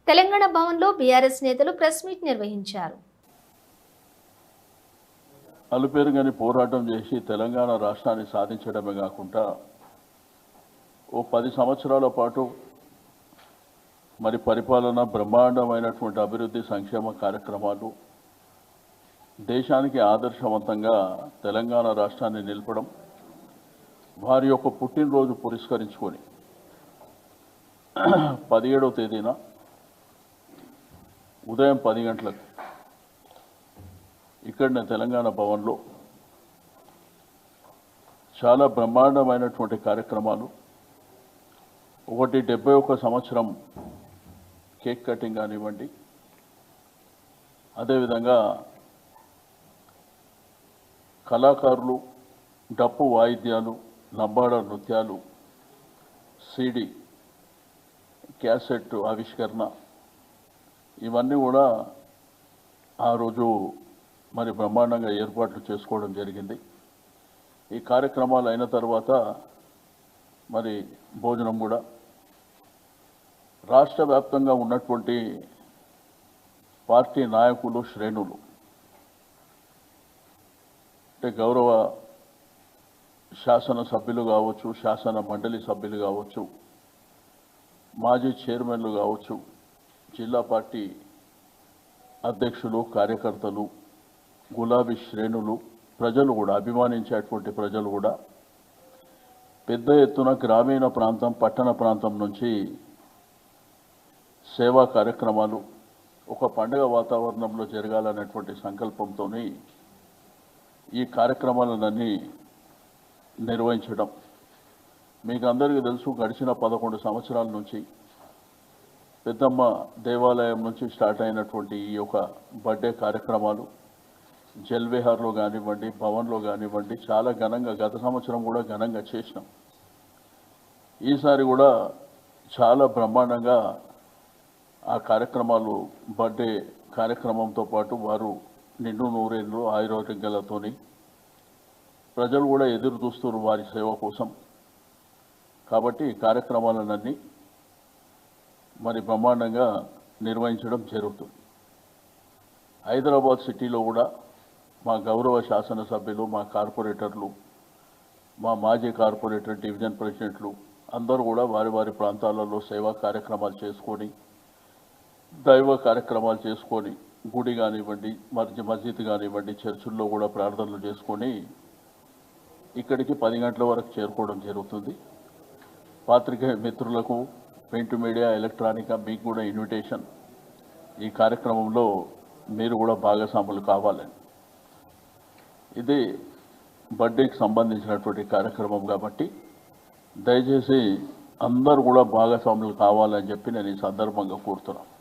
తెలంగాణ భవన్లో బీఆర్ఎస్ నేతలు press meet నిర్వహించారు. అలుపెరుగని పోరాటం చేసి తెలంగాణ రాష్ట్రాన్ని సాధించడమే కాకుండా ఓ 10 సంవత్సరాల పాటు మరి పరిపాలన బ్రహ్మాండమైనటువంటి అభివృద్ధి సంక్షేమ కార్యక్రమాలు దేశానికి ఆదర్శవంతంగా తెలంగాణ రాష్ట్రాన్ని నిలపడం వారి యొక్క పుట్టినరోజు పురస్కరించుకొని 17వ తేదీన ఉదయం 10 గంటలకు ఇక్కడనే తెలంగాణ భవన్లో చాలా బ్రహ్మాండమైనటువంటి కార్యక్రమాలు ఒకటి 71 సంవత్సరం కేక్ కటింగ్ కానివ్వండి, అదేవిధంగా కళాకారులు డప్పు వాయిద్యాలు లంబాడ నృత్యాలు సిడి క్యాసెట్ ఆవిష్కరణ ఇవన్నీ కూడా ఆ రోజు మరి బ్రహ్మాండంగా ఏర్పాట్లు చేసుకోవడం జరిగింది. ఈ కార్యక్రమాలు అయిన తర్వాత మరి భోజనం కూడా రాష్ట్ర వ్యాప్తంగా ఉన్నటువంటి పార్టీ నాయకులు శ్రేణులు అంటే గౌరవ శాసన సభ్యులు కావచ్చు, శాసన మండలి సభ్యులు కావచ్చు, మాజీ చైర్మన్లు కావచ్చు, జిల్లా పార్టీ అధ్యక్షులు, కార్యకర్తలు, గులాబీ శ్రేణులు, ప్రజలు కూడా అభిమానించేటువంటి ప్రజలు కూడా పెద్ద ఎత్తున గ్రామీణ ప్రాంతం పట్టణ ప్రాంతం నుంచి సేవా కార్యక్రమాలు ఒక పండుగ వాతావరణంలో జరగాలనేటువంటి సంకల్పంతో ఈ కార్యక్రమాలన్నీ నిర్వహించడం. మీకు అందరికీ తెలుసు, గడిచిన 11 సంవత్సరాల నుంచి పెద్దమ్మ దేవాలయం నుంచి స్టార్ట్ అయినటువంటి ఈ యొక్క బర్త్డే కార్యక్రమాలు జల్విహార్లో కానివ్వండి, భవన్లో కానివ్వండి చాలా ఘనంగా గత సంవత్సరం కూడా ఘనంగా చేసినాం. ఈసారి కూడా చాలా బ్రహ్మాండంగా ఆ కార్యక్రమాలు బర్త్డే కార్యక్రమంతో పాటు వారు నిండు నూరేళ్ళు ఆయురోగ్యాలతోని ప్రజలు కూడా ఎదురు చూస్తున్నారు వారి సేవ కోసం. కాబట్టి ఈ కార్యక్రమాలన్నీ మరి బ్రహ్మాండంగా నిర్వహించడం జరుగుతుంది. హైదరాబాద్ సిటీలో కూడా మా గౌరవ శాసనసభ్యులు, మా కార్పొరేటర్లు, మా మాజీ కార్పొరేటర్, డివిజన్ ప్రెసిడెంట్లు అందరూ కూడా వారి వారి ప్రాంతాలలో సేవా కార్యక్రమాలు చేసుకొని, దైవ కార్యక్రమాలు చేసుకొని, గుడి కానివ్వండి, మస్జిద్ కానివ్వండి, చర్చిల్లో కూడా ప్రార్థనలు చేసుకొని ఇక్కడికి 10 గంటల వరకు చేరుకోవడం జరుగుతుంది. పాత్రికేయ మిత్రులకు, ప్రింట్ మీడియా, ఎలక్ట్రానిక్ మీకు కూడా ఇన్విటేషన్. ఈ కార్యక్రమంలో మీరు కూడా భాగస్వాములు కావాలని. ఇది బర్త్డేకి సంబంధించినటువంటి కార్యక్రమం కాబట్టి దయచేసి అందరూ కూడా భాగస్వాములు కావాలని చెప్పి నేను ఈ సందర్భంగా కోరుతున్నాను.